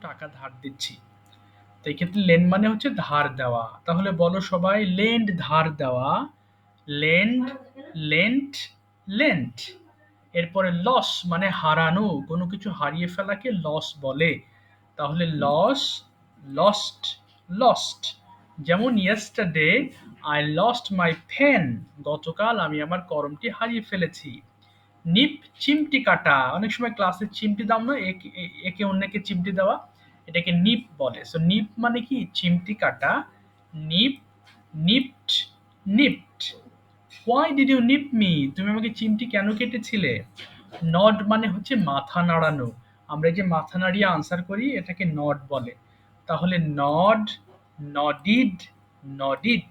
টাকা ধার দিচ্ছি। তো এই ক্ষেত্রে লেন্ড মানে হচ্ছে ধার দেওয়া। তাহলে বলো সবাই লেন্ড ধার দেওয়া, লেন্ড, লেন্ট, লেন্ট। এরপরে লস মানে হারানো, কোনো কিছু হারিয়ে ফেলাকে লস বলে। তাহলে লস, লস্ট, লস্ট। যেমন yesterday I lost my pen, গতকাল আমি আমার কলমটি হারিয়ে ফেলেছি। নিপ চিমটি কাটা, অনেক সময় ক্লাসে চিমটি দাও না, একে অন্যকে চিমটি দেওয়া, এটাকে নিপ বলে। সো নিপ মানে কি চিমটি কাটা, nip, nipped, nipped. Why did you nip me, তুমি আমাকে চিমটি কেন কেটেছিলে? নড মানে হচ্ছে মাথা নাড়ানো, আমরা এই যে মাথা নাড়িয়ে আনসার করি এটাকে নড বলে। তাহলে নড, নডিড, নডিড।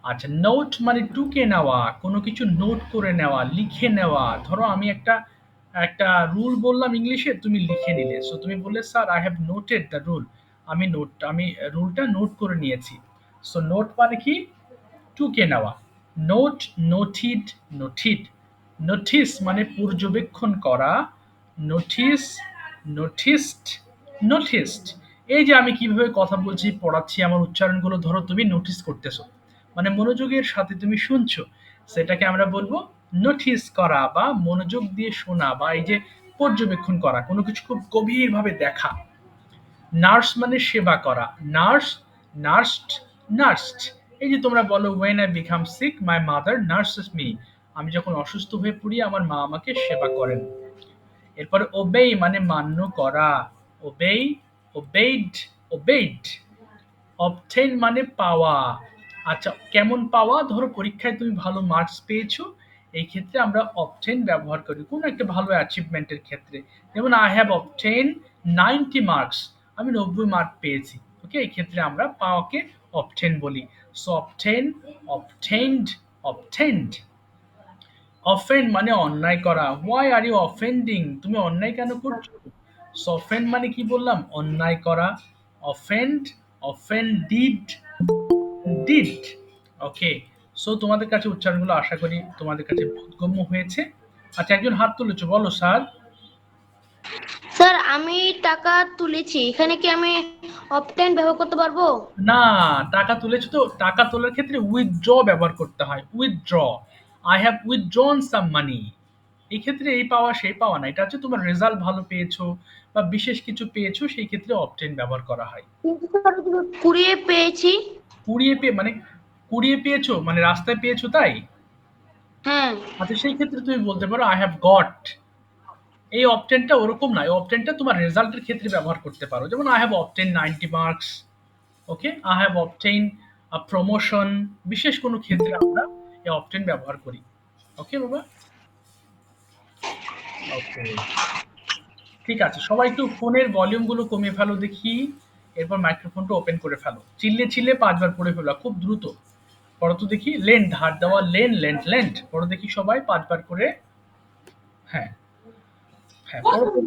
আচ্ছা নোট মানে টুকে নেওয়া, কোনো কিছু নোট করে নেওয়া, লিখে নেওয়া। ধরো আমি একটা একটা রুল বললাম ইংলিশে, তুমি লিখে নিলে। সো তুমি বললে sir I have noted the rule, আমি রুলটা নোট করে নিয়েছি। সো নোট মানে কি টুকে নেওয়া। নোট, নোটিড, নোটিড। নোটিস মানে পর্যবেক্ষণ করা, নোটিস, নোটিসড, নোটিসড। এই যে আমি কিভাবে কথা বলছি পড়াচ্ছি, আমার উচ্চারণগুলো ধরো তুমি নোটিস করতেছো, মানে মনোযোগের সাথে তুমি শুনছো, সেটাকে আমরা বলবো নোটিস করা বা মনোযোগ দিয়ে শোনা, বা এই যে পর্যবেক্ষণ করা, কোনো কিছু খুব গভীরভাবে দেখা। নার্স মানে সেবা করা, নার্স, নার্সড, নার্সড। এই যে তোমরা বলো when I become sick my mother nurses me, আমি যখন অসুস্থ হয়ে পড়ি আমার মা আমাকে সেবা করেন। এরপরে obey মানে মান্য করা, obey, obeyed, obeyed। obtain মানে পাওয়া। আচ্ছা কেমন পাওয়া? ধরো পরীক্ষায় তুমি ভালো মার্কস পেয়েছো, এই ক্ষেত্রে আমরা obtain ব্যবহার করি কোনো একটা ভালো অ্যাচিভমেন্টের ক্ষেত্রে। যেমন I have obtained 90 marks, আমি 90 মার্ক পেয়েছি। ওকে, এই ক্ষেত্রে আমরা পাওয়াকে obtain বলি। So obtain, obtained, obtained। Offend মানে অন্যায় করা, হোয়াই আর ইউ অফেন্ডিং, তুমি অন্যায় কেন করছো? সো অফেন্ড মানে কি বললাম, অন্যায় করা। Offend, offended, did. Okay, so তোমাদের কাছে উচ্চারণগুলো আশা করি তোমাদের কাছে বোধগম্য হয়েছে। আচ্ছা একজন হাত তুলেছো, বলো স্যার। স্যার আমি টাকা তুলেছি, এখানে কি আমি অবটেন ব্যবহার করতে পারবো? না, টাকা তুলেছো তো টাকা তোলার ক্ষেত্রে উইথড্র ব্যবহার করতে হয়, উইথড্র। আই হ্যাভ উইথড্রন সাম মানি। এই ক্ষেত্রে এই পাওয়া সেই পাওয়া না, এটা হচ্ছে তোমার রেজাল্ট ভালো পেয়েছো বা বিশেষ কিছু পেয়েছো, সেই ক্ষেত্রে অবটেন ব্যবহার করা হয়। কিন্তু স্যার কুড়িয়ে পেয়েছি। কুড়িয়ে পেয়ে মানে কুড়িয়ে পেয়েছো মানে রাস্তায় পেয়েছো তাই? হ্যাঁ। আচ্ছা সেই ক্ষেত্রে তুমি বলতে পারো আই হ্যাভ গট। এই অবটেনটা ওরকম না, এই অবটেনটা তোমার রেজাল্টের ক্ষেত্রে ব্যবহার করতে পারো, যেমন I have obtain 90 marks. Okay, I have obtain a promotion, বিশেষ কোনো ক্ষেত্রে আমরা এই অবটেন ব্যবহার করি। ওকে বাবা, ওকে ঠিক আছে। সবাই একটু ফোনের ভলিউমগুলো কমিয়ে ফেলো দেখি, এরপর মাইক্রোফোনটা ওপেন করে ফেলো, চিল্লে চিল্লে 5 বার পড়ে ফেলো খুব দ্রুত। পড়ো তো দেখি, লেন ধার দেওয়া, লেন, লেন্ট, লেন্ট। পড়ো দেখি সবাই 5 বার করে। হ্যাঁ, হ্যাঁ পড়ো তো।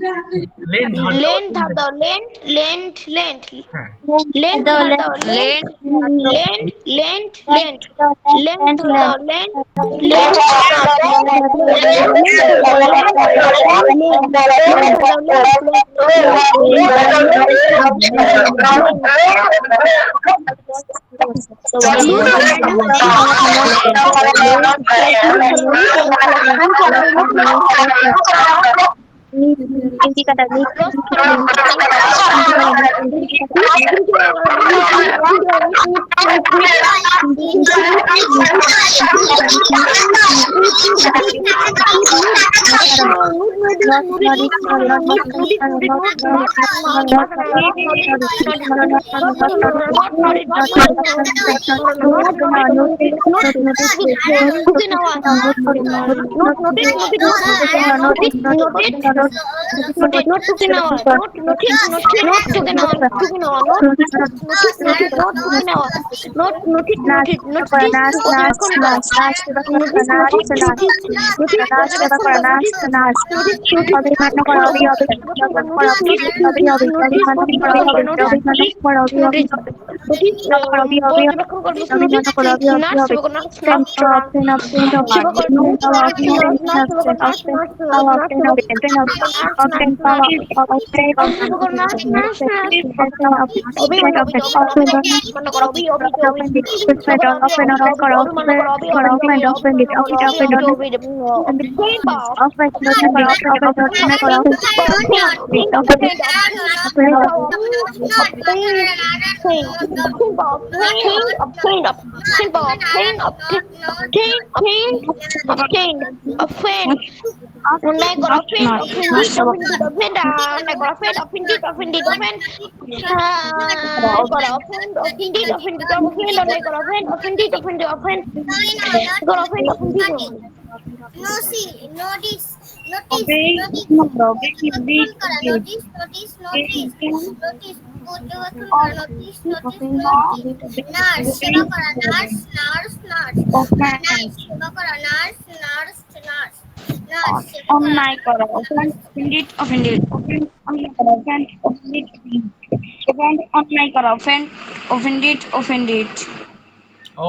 লেন ধার দেওয়া, লেন্ট ধার দাও, লেন্ট, লেন্ট, লেন্ট, হ্যাঁ লেন্ট ধার দাও, lent, lent, lent, lent, lent ধার দাও, lent, lent,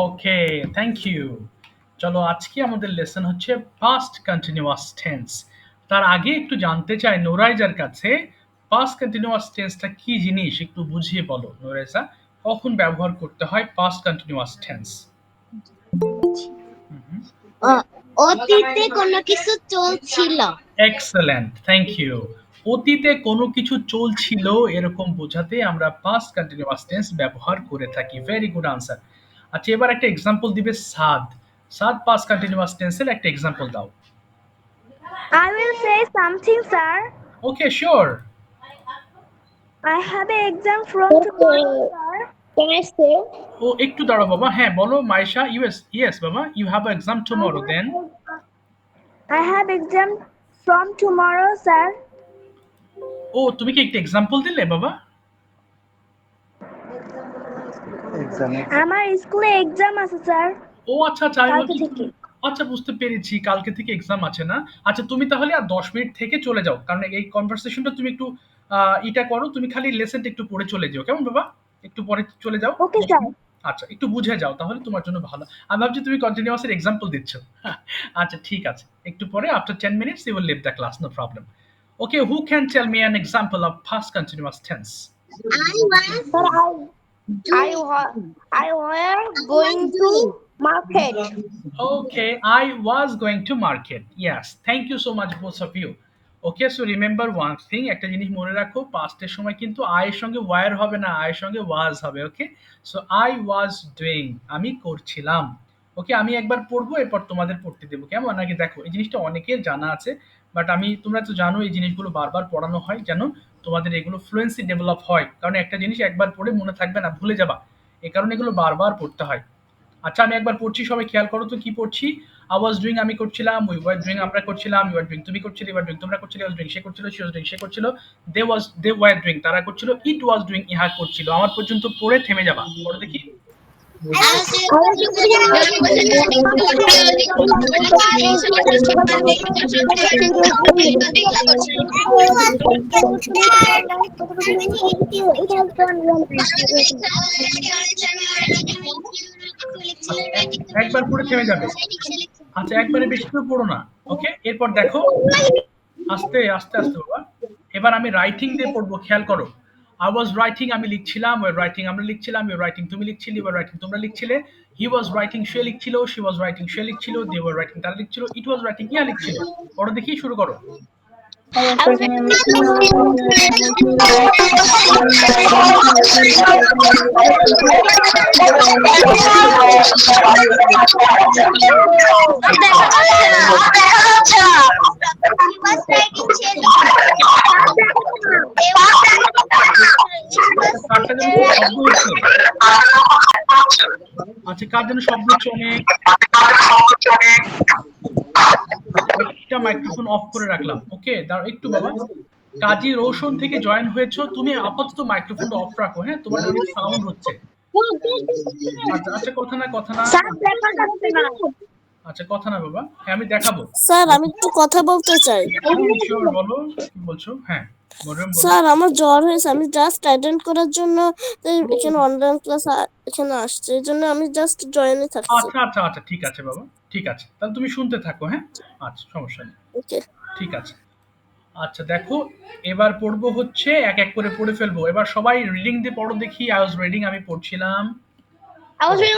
okay, thank you. চলো আজকে আমাদের লেসন হচ্ছে পাস্ট কন্টিনিউয়াস টেন্স। তার আগে একটু জানতে চাই নোরাইজার কাছে, পাস্ট কন্টিনিউয়াস টেন্সটা কি জিনিস একটু বুঝিয়ে বলো নোরাইজা, কখন ব্যবহার করতে হয় পাস্ট কন্টিনিউয়াস টেন্স? অতীতে কোনো কিছু চলছিল। Excellent, thank you. অতীতে কোনো কিছু চলছিল এরকম বোঝাতে আমরা পাস্ট কন্টিনিউয়াস টেন্স ব্যবহার করে থাকি। Very good answer. আচ্ছা, এবার একটা এক্সাম্পল দিবে সাদ। সাদ, পাস্ট কন্টিনিউয়াস টেন্সের একটা এক্সাম্পল দাও। I will say something, sir. Okay, sure. I have an exam from tomorrow, sir. Can I say? ও একটু দাঁড়াও বাবা, হ্যাঁ বলো মাইশা। ইয়েস ইয়েস বাবা, you have exam tomorrow, then? I have exam from tomorrow, sir. ও তুমি কি একটা এক্সাম্পল দিলে বাবা? আমার স্কুলে এক্সাম আছে, স্যার। ও আচ্ছা আচ্ছা, আমি কালকে বলছি থেকে। আচ্ছা বুঝতে পেরেছি, কালকে থেকে এক্সাম আছে না। আচ্ছা তুমি তাহলে আর 10 মিনিট থেকে চলে যাও, কারণ এই কনভারসেশনটা তুমি একটু এটা করো, তুমি খালি লেসনটা একটু পড়ে চলে যাও, কেমন বাবা? একটু পরে চলে যাও। ওকে, স্যার। আচ্ছা একটু বুঝে যাও, তাহলে তোমার জন্য ভালো। আমি ভাবছি তুমি কন্টিনিউয়াস এর এক্সাম্পল দিচ্ছ। আচ্ছা ঠিক আছে, একটু পরে after 10 minutes you will leave the class, no problem. Okay, who can tell me an example of past continuous tense? I were going to market. Okay, I was going to market. Yes, thank you so much both of you. Okay, so remember one thing, একটা জিনিস মনে রাখো, পাস্টের সময় কিন্তু I এর সঙ্গে were হবে না, I এর সঙ্গে was হবে। ওকে, সো I was doing, আমি করছিলাম। ওকে, আমি একবার পড়বো, এরপর তোমাদের পড়তে দেবো, কেমন? নাকি দেখো এই জিনিসটা অনেকের জানা আছে, বাট তোমরা তো জানো এই জিনিসগুলো বারবার পড়ানো হয় যেন তোমাদের এগুলো ফ্লুয়েন্সি ডেভেলপ হয়, কারণ একটা জিনিস একবার পড়ে মনে থাকবে না, ভুলে যাবা, এই কারণে এগুলো বারবার পড়তে হয়। আচ্ছা আমি একবার পড়ছি, সবাই খেয়াল করো তো কি পড়ছি। আই ওয়াজ ডুইং, আমি করছিলাম। উই ওয়ার ডুইং, আমরা করছিলাম। ইউ আর ডুইং, তুমি করছিলে। ইউ আর ডুইং, তোমরা করছিলে। ওয়াজ ডুইং, সে করছিল। শি ওয়াজ ডুইং, সে করছিল। দে ওয়ার ডুইং, তারা করছিল। ইট ওয়াজ ডুইং, ইহা করছিল। আমার পর্যন্ত পড়ে থেমে যাবা, পড়ো দেখি। একবার পড়ে থেমে যাবে। আচ্ছা একবারে বেশি করে পড়ো না। ওকে, এরপর দেখো, আস্তে আস্তে আস্তে বাবা। এবার আমি রাইটিং দিয়ে পড়বো, খেয়াল করো। আই ওয়াজ রাইটিং, আমি লিখছিলাম। ওয়ার রাইটিং, আমরা লিখছিলাম। ইউ রাইটিং, তুমি লিখছিলে। ইউ আর রাইটিং, তোমরা লিখছিলে। হি ওয়াজ রাইটিং, সে লিখছিল। শি ওয়াজ রাইটিং, সে লিখছিল। দে ওয়ার রাইটিং, তারা লিখছিল। ইট ওয়াজ রাইটিং, ইয়া লিখছিল। পড়ো দেখি, শুরু করো। কারটা যেন খুব শব্দ হচ্ছে। আচ্ছা, কার যেন শব্দ হচ্ছে অনেক। একটা মাইক্রোফোন অফ করে রাখলাম। ওকে, দাঁড়াও একটু বাবা। কাজী রোশন থেকে জয়েন হয়েছো, তুমি আপাতত মাইক্রোফোনটা অফ রাখো। হ্যাঁ, তোমার অনেক সাউন্ড হচ্ছে। আচ্ছা আচ্ছা, কথা না কথা না। আচ্ছা, কথা না বাবা। হ্যাঁ, আমি দেখাবো। স্যার আমি একটু কথা বলতে চাই। হ্যাঁ, শিওর, বলো কি বলছো। হ্যাঁ, মরিয়ম বলো। স্যার আমার জ্বর হয়েছে, আমি জাস্ট অ্যাটেন্ড করার জন্য এখানে অনলাইন ক্লাস এখানে আসছে, এই জন্য আমি জাস্ট জয়েনে থাকছি। আচ্ছা আচ্ছা আচ্ছা, ঠিক আছে বাবা, ঠিক আছে, তাহলে তুমি শুনতে থাকো। হ্যাঁ, আচ্ছা, সমস্যা নেই, ওকে। ঠিক আছে। আচ্ছা দেখো, এবার পড়বো হচ্ছে এক এক করে পড়ে ফেলবো। এবার সবাই রিডিং দিয়ে পড়ো দেখি। আই ওয়াজ রিডিং, আমি পড়ছিলাম। I was পড়ো।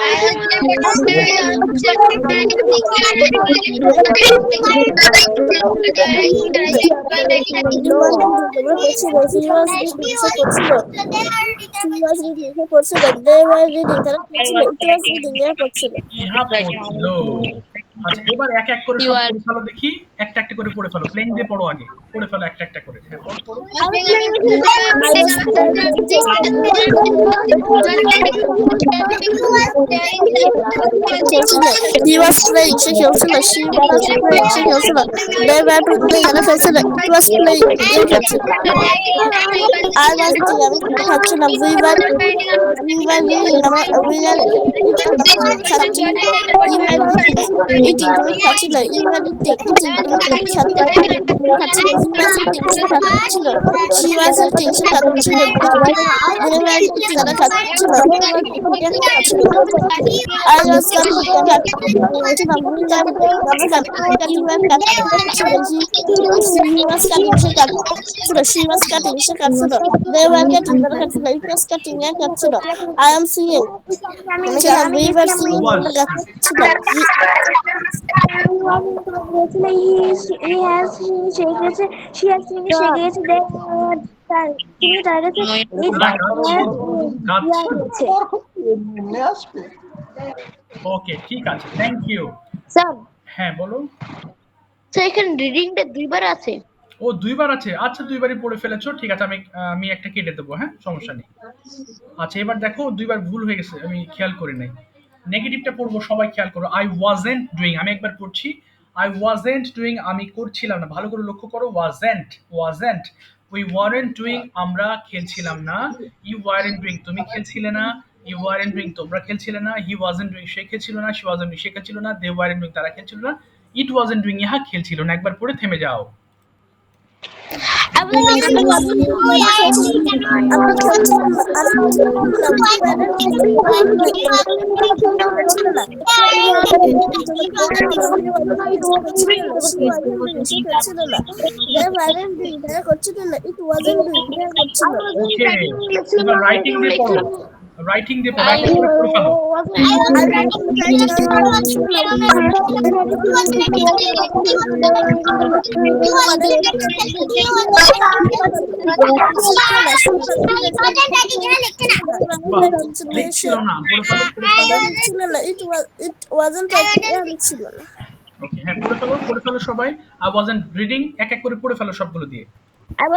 ইহা পড়ছিল। আচ্ছা, এবার এক এক করে You সব are পড়ে ফেলো দেখি। একটা একটা করে পড়ে ফেলো, প্লেন দিয়ে পড়ো আগে। পড়ে ফেলো একটা একটা করে। হ্যাঁ, পড়ো পড়ো। He was playing, she খেলছিল, she was playing, she খেলছিল, they were playing, এরা খেলছিল, it was playing, এ খেলছিল, I was eating, আমি খাচ্ছিলাম, we were eating, we were খাচ্ছি, we were eating, তুমি খাচ্ছিলে, we were eating, তুমি খাচ্ছিলে, খাচ্ছিলে, he was eating, সে খাচ্ছিল, she was eating, সে খাচ্ছিল, they were eating, এরা খাচ্ছিল, they were eating, খাচ্ছিল, I was cutting, খাচ্ছিলাম, we were cutting, you were cutting, he was cutting, সে কাটছিল, she was cutting, সে কাটছিল, they were cutting, তারা কাটছিল, it was cutting, এ কাটছিল, I am singing, আমি ছিলাম, we were singing, ওয়াজ। তারা গাচ্ছিল, he has she গেছে, she has সে গেছে, তুমি তার কাছে গাছ। গেছে। ওকে, ঠিক আছে, থ্যাংক ইউ। স্যার, হ্যাঁ বলো। স্যার এখানে রিডিংটা দুইবার আছে। ও, দুইবার আছে। আচ্ছা, দুইবারই পড়ে ফেলেছো, ঠিক আছে, আমি একটা কেটে দেবো। হ্যাঁ, সমস্যা নেই। আচ্ছা, এবার দেখো, দুইবার ভুল হয়ে গেছে, আমি খেয়াল করি নাই। নেগেটিভটা পড়বো, সবাই খেয়াল করো। আই ওয়াজেন্ট ডুইং, আমি একবার পড়ছি। আই ওয়াজেন্ট ডুইং, আমি করছিলাম না। ভালো করে লক্ষ্য করো, wasn't, wasn't. We warrant doing, আমরা খেলছিলাম না। ইউ ওয়ারেন্ট ডুইং, তুমি খেলছিলে না। ইউ ওয়ারেন্ট ডুইং, তোমরা খেলছিলে না। হি ওয়াজেন্ট ডুইং, সে খেলছিল না। শি ওয়াজেন্ট ডুইং, সে খেলছিল না। দে ওয়ারেন্ট ডুইং, তারা খেলছিল না। ইট ওয়াজেন্ট ডুইং, ইহা খেলছিল না। একবার পড়ে থেমে যাও। I was আমরা খেলছিলাম না, আমি খেলছিলাম না, we weren't playing, খেলছিল না, সে খেলছিল না, they weren't doing, তারা করছিল না, it wasn't doing, তারা করছিল, ওকে, এবার রাইটিং দিয়ে পড়ো। রাইটিং দিয়ে পড়ো, এক এক করে পড়ে ফেলো। বাহ, লিখছিল না, পড়ে ফেলো, পড়ে ফেলো। it wasn't ছিল না। ওকে, হ্যাঁ, পড়ে ফেলো, পড়ে ফেলো সবাই। আই ওয়াজন্ট রিডিং, এক এক করে পড়ে ফেলো সবগুলো দিয়ে। হ্যাঁ,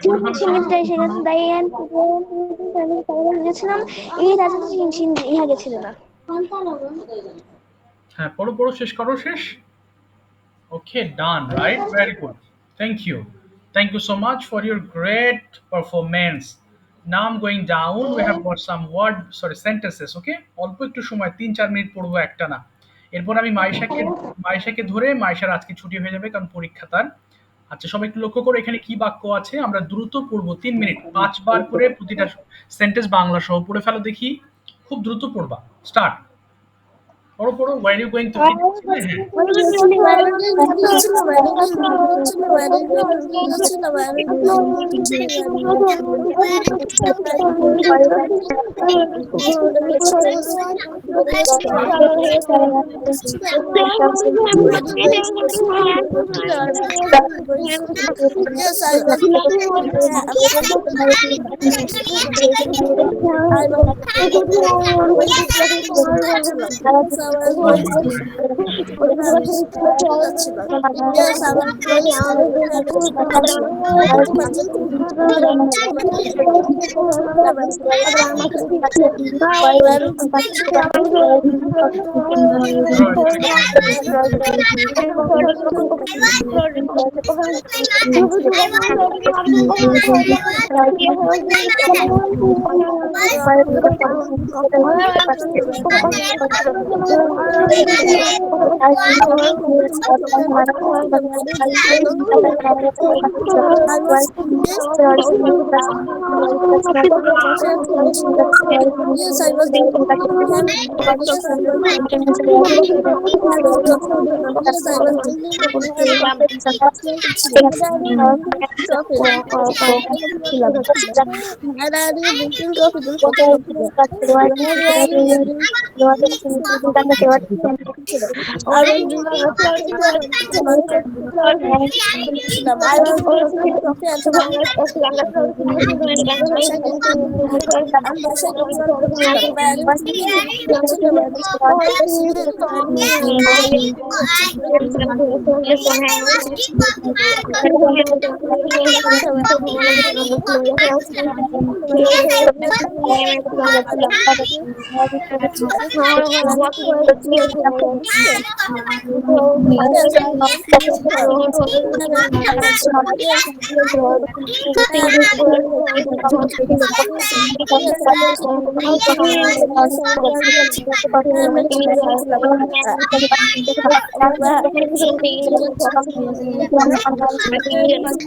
পড়ে ফেলো সবাই, পড়ে ফেলো। গেছিলাম, এই রাজা ইহা গেছিল না। হ্যাঁ, পড়ো পড়ো, শেষ করো, শেষ। Okay, done, right? Very good. Thank you. Thank you so much for your great performance. Now I'm going down. We have got some sentences. Okay? অল্প একটু সময়, 3-4 মিনিট পড়বো একটা না। এরপর আমি মাইশাকে ধরে, মাইশার আজকে ছুটি হয়ে যাবে কারণ পরীক্ষা তার। আচ্ছা, সবাই একটু লক্ষ্য করো, এখানে কি বাক্য আছে। আমরা দ্রুত পড়বো, 3 মিনিট, 5 বার করে প্রতিটা সেন্টেন্স বাংলা সহ পড়ে ফেলো দেখি। খুব দ্রুত পড়বা। স্টার্ট। পড়ো পড়ো, ওয়ার ইউ গোয়িং টু কি ছিল? হ্যাঁ, Where are you going to chill? Where are you going to chill? Where are you going to chill? Where are you going to chill? Where are you going to chill? Where are you going Yes, I was. I was. Good good good. Yes, I was going good I was yes, I was yes, I was where are you drinking coffee? Where are you drinking I was drinking I was drinking coffee at home. I'm Basha my parents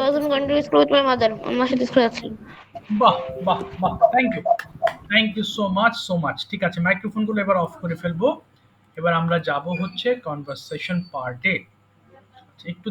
wasn't going to school with my mother. আমার সাথে স্কুলে আছি। বাহ বাহ বাহ, thank you, thank you so much so much. ঠিক আছে, মাইক্রোফোনগুলো এবার অফ করে ফেলবো। এবার আমরা যাব হচ্ছে কনভারসেশন পার্টে। একটু